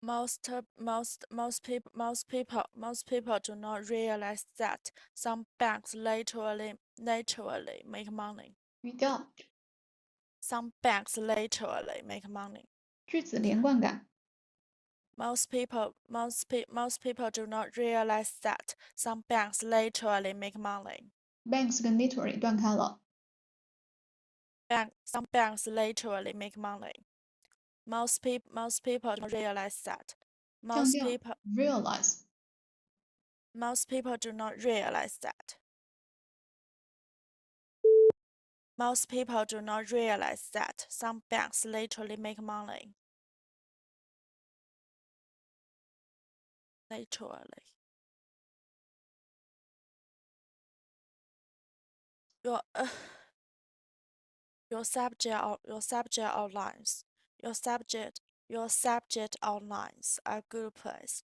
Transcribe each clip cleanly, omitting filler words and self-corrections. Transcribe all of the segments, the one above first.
Most people do not realize that some banks literally make money. 语调 Some banks literally make money. 句子连贯感 Most people do not realize that some banks literally make money. banks 跟 literally 断开了 Some banks literally make money. Most people don't realize that. 降调 realize Most people do not realize that. Most people do not realize that some banks literally make money. Literally. Your subject outlines. Your subject outlines are good place.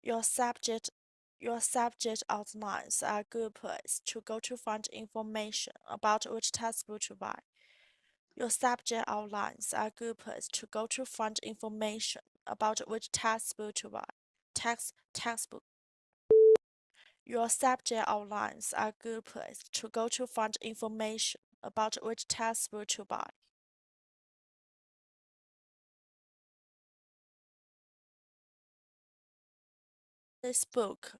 Your subject outlines are a good place to go to find information about which textbook to buy. Your subject outlines are a good place to go to find information about which textbook to buy. Textbook. Your subject outlines are a good place to go to find information about which textbook to buy. This book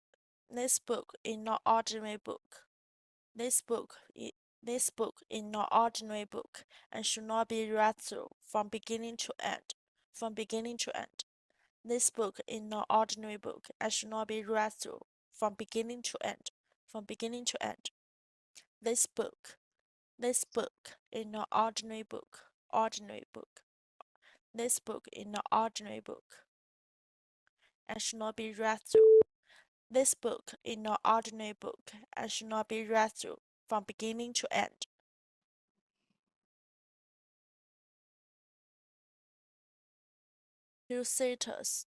is not ordinary book. This book is not ordinary book and should not be read through from beginning to end. This book is not ordinary book and should not be read through from beginning to end. This book is not ordinary book. This book is not ordinary book and should not be read through. This book is not ordinary book and should not be read through from beginning to end. Two sisters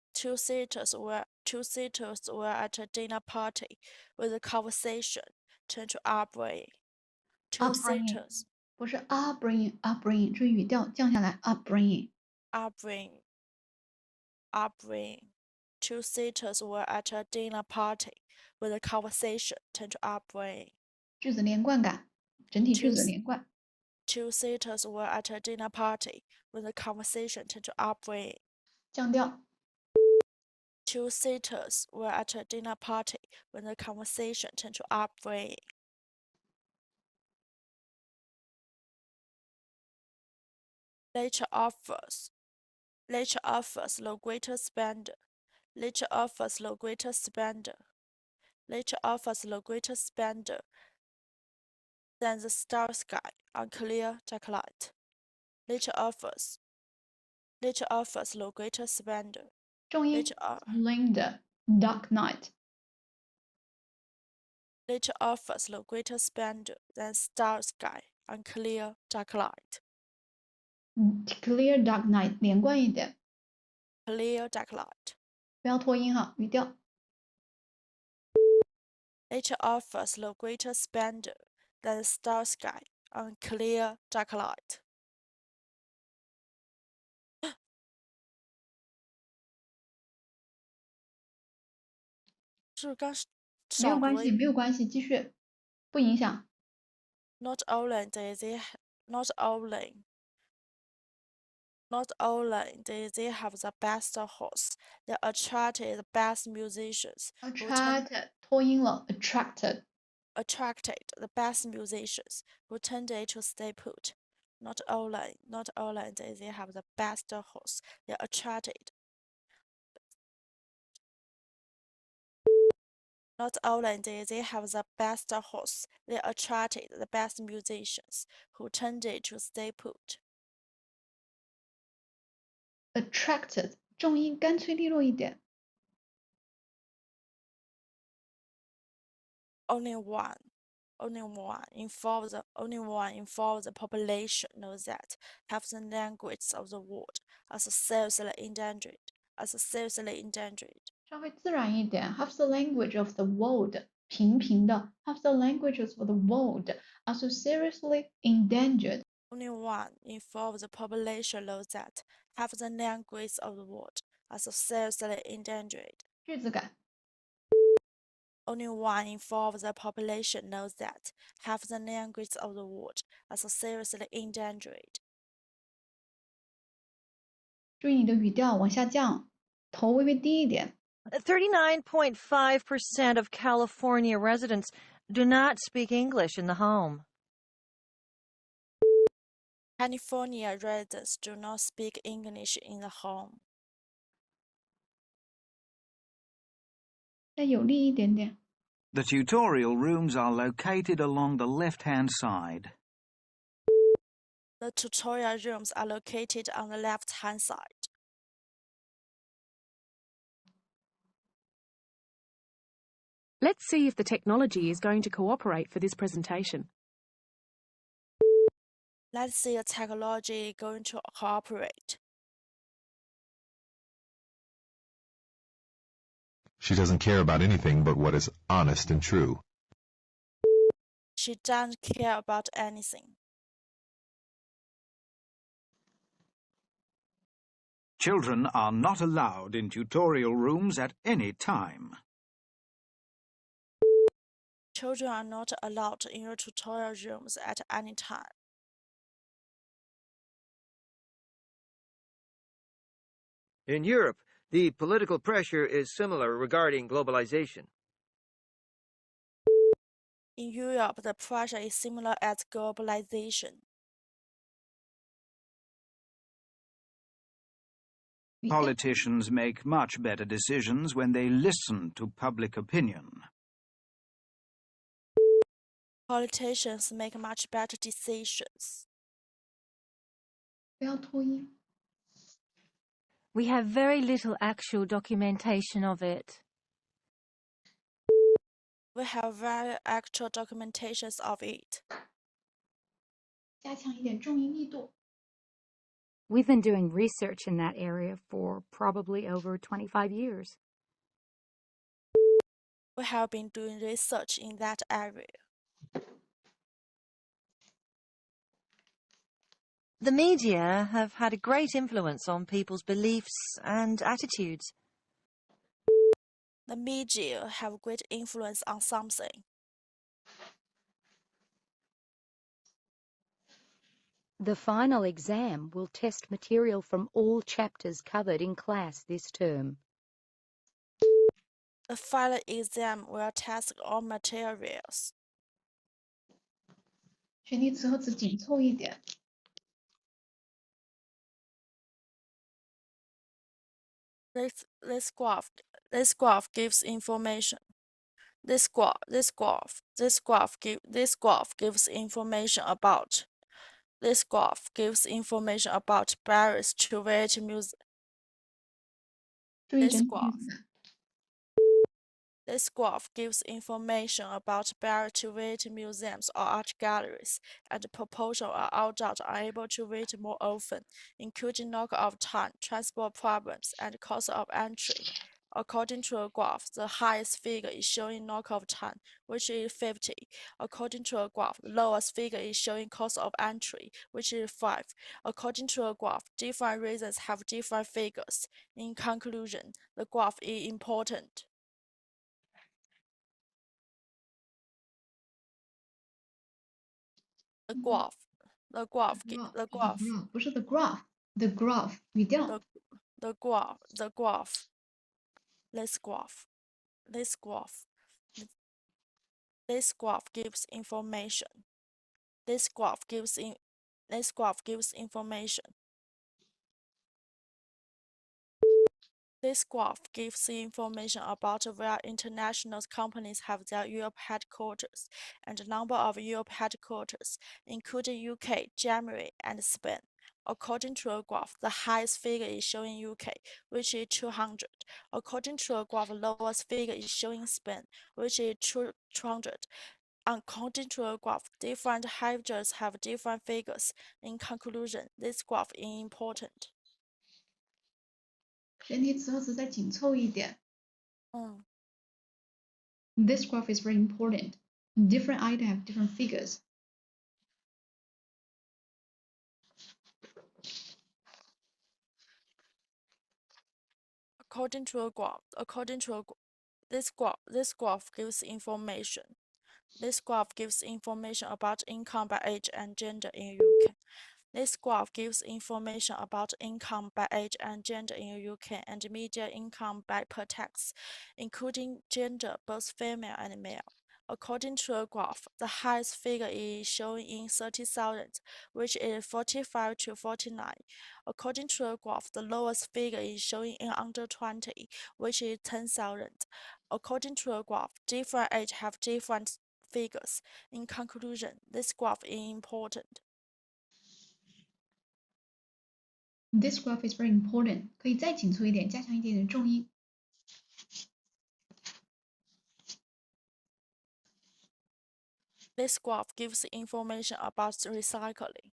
were at a dinner party with the conversation turned to upbringing. Two upbringing sisters 不是 upbringing 这语调降下来 upbringing upbringing. Two sisters were at a dinner party with the conversation turned to upbringing. 句子连贯感整体句子连贯 Two sisters were at a dinner party when the conversation turned to upbringing. 降调 Two sisters were at a dinner party when the conversation turned to upbringing. Nature offers no greater splendor. Nature offers no greater splendor. Nature offers no greater splendor than the star sky on clear dark night. Nature offers no greater splendor. 重音 splendor dark night Nature offers no greater splendor than star sky on clear dark night. clear dark night 连贯一点 Clear dark night. 不要拖音哈语调 Nature offers no greater splendor than the star sky on clear dark night. 是刚没有关系没有关系继续不影响 Not only do they have the best horse, they attracted the best musicians. attracted 拖音了 attracted The best musicians who tended to stay put. Not only do they have the best horse, they attracted. Not only did they have the best horse, they attracted the best musicians who tended to stay put. attracted 重音干脆利落一点 Only one involves the population knows that half the languages of the world are seriously endangered. 稍微自然一点 half the language of the world 平平的 half the languages of the world are so seriously endangered Only one involves the population knows that half the languages of the world are so seriously endangered. 句子感。 Only 1 in 4 of the population knows that half the languages of the world are so seriously endangered. 注意你的语调往下降，头微微低一点。 39.5% of California residents do not speak English in the home. California residents do not speak English in the home. 再有力一点点。 The tutorial rooms are located along the left-hand side. The tutorial rooms are located on the left-hand side. Let's see if the technology is going to cooperate for this presentation. Let's see the technology going to cooperate. She doesn't care about anything but what is honest and true. She doesn't care about anything. Children are not allowed in tutorial rooms at any time. Children are not allowed in the tutorial rooms at any time. In Europe, the political pressure is similar regarding globalization. In Europe, the pressure is similar as globalization. Politicians make much better decisions when they listen to public opinion. Politicians make much better decisions. 不要拖音。 We have very little actual documentation of it. We have very actual documentations of it. 加强一点重音密度。 We've been doing research in that area for probably over 25 years. We have been doing research in that area. The media have had a great influence on people's beliefs and attitudes. The media have great influence on something. The final exam will test material from all chapters covered in class this term. The final exam will test all materials. 选题词和词紧凑一点。 This graph gives information. This graph gives information about. This graph gives information about barriers to variety music. 注意 This 整体 graph. 语感。 This graph gives information about barrier to visit museums or art galleries, and the proportion of adults unable to visit more often, including knockoff time, transport problems, and cost of entry. According to a graph, the highest figure is showing knockoff time, which is 50. According to a graph, the lowest figure is showing cost of entry, which is 5. According to a graph, different reasons have different figures. In conclusion, the graph is important. The graph,不是 the graph，the graph 语调。 the graph. This graph gives information. This graph gives information. This graph gives information about where international companies have their Europe headquarters and the number of Europe headquarters, including UK, Germany, and Spain. According to a graph, the highest figure is showing UK, which is 200. According to a graph, the lowest figure is showing Spain, which is 200. According to a graph, different regions have different figures. In conclusion, this graph is important. 选题词和词再紧凑一点。 Mm. This graph is very important. Different items have different figures. According to a graph, this graph gives information. This graph gives information about income by age and gender in UK. This graph gives information about income by age and gender in UK and median income by per tax, including gender, both female and male. According to a graph, the highest figure is shown in 30,000, which is 45 to 49. According to a graph, the lowest figure is shown in under 20, which is 10,000. According to a graph, different age have different figures. In conclusion, this graph is important. This graph is very important. 可以再紧凑一点，加强一点点重音。This graph gives information about recycling.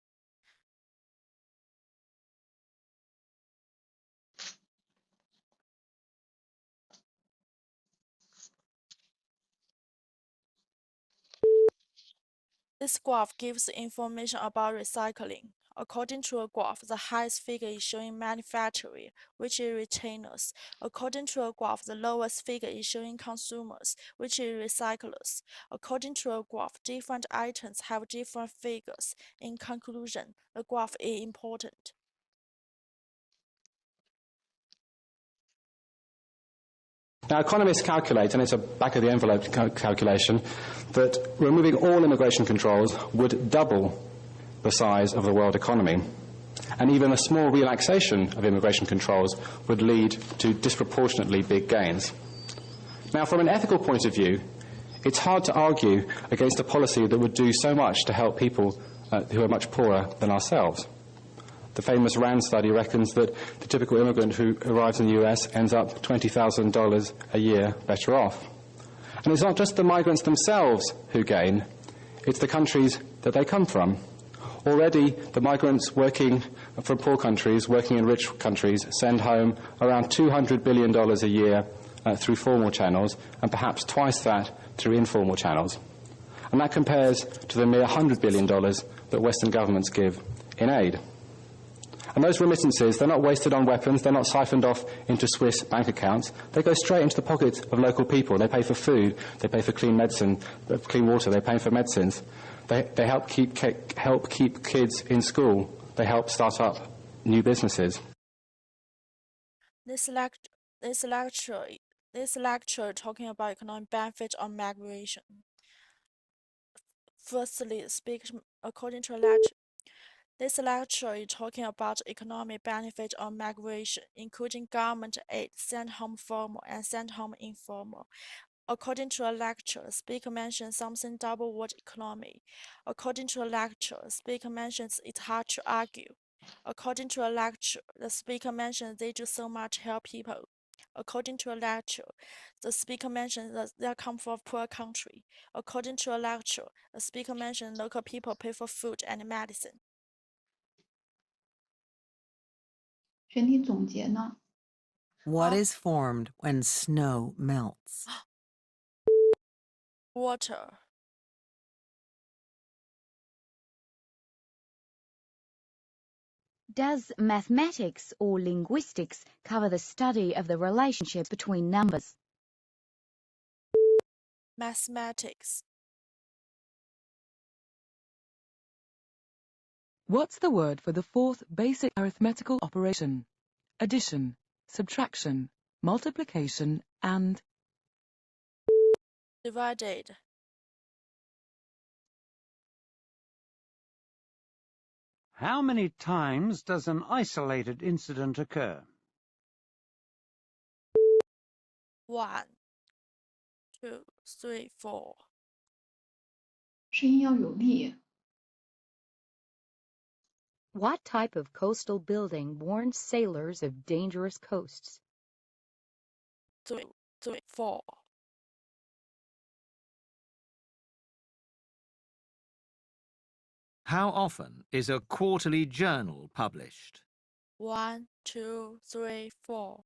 This graph gives information about recycling. According to a graph, the highest figure is showing manufacturing, which is retainers. According to a graph, the lowest figure is showing consumers, which is recyclers. According to a graph, different items have different figures. In conclusion, the graph is important. Now, economists calculate, and it's a back-of-the-envelope calculation, that removing all immigration controls would double the size of the world economy. And even a small relaxation of immigration controls would lead to disproportionately big gains. Now, from an ethical point of view, it's hard to argue against a policy that would do so much to help people who are much poorer than ourselves. The famous RAND study reckons that the typical immigrant who arrives in the US ends up $20,000 a year better off. And it's not just the migrants themselves who gain, it's the countries that they come from. Already, the migrants working from poor countries, working in rich countries, send home around $200 billion a year through formal channels, and perhaps twice that through informal channels. And that compares to the mere $100 billion that Western governments give in aid. And those remittances, they're not wasted on weapons, they're not siphoned off into Swiss bank accounts. They go straight into the pockets of local people. They pay for food, they pay for clean medicine, clean water, they pay for medicines. They help keep kids in school. They help start up new businesses. This lecture talking about economic benefits of migration. Firstly, according to a lecture. This lecture is talking about economic benefits of migration, including government aid, sent home formal and sent home informal. According to a lecture, the speaker mentions something double word economy. According to a lecture, the speaker mentions it's hard to argue. According to a lecture, the speaker mentions they do so much to help people. According to a lecture, the speaker mentions that they come from a poor country. According to a lecture, the speaker mentions local people pay for food and medicine. 全体总结呢？ What is formed when snow melts? Water. Does mathematics or linguistics cover the study of the relationship between numbers? Mathematics. What's the word for the fourth basic arithmetical operation? Addition, subtraction, multiplication, and Divided. How many times does an isolated incident occur? 1, 2, 3, 4. 声音要有力。 What type of coastal building warns sailors of dangerous coasts? 3, 4. How often is a quarterly journal published? 1, 2, 3, 4.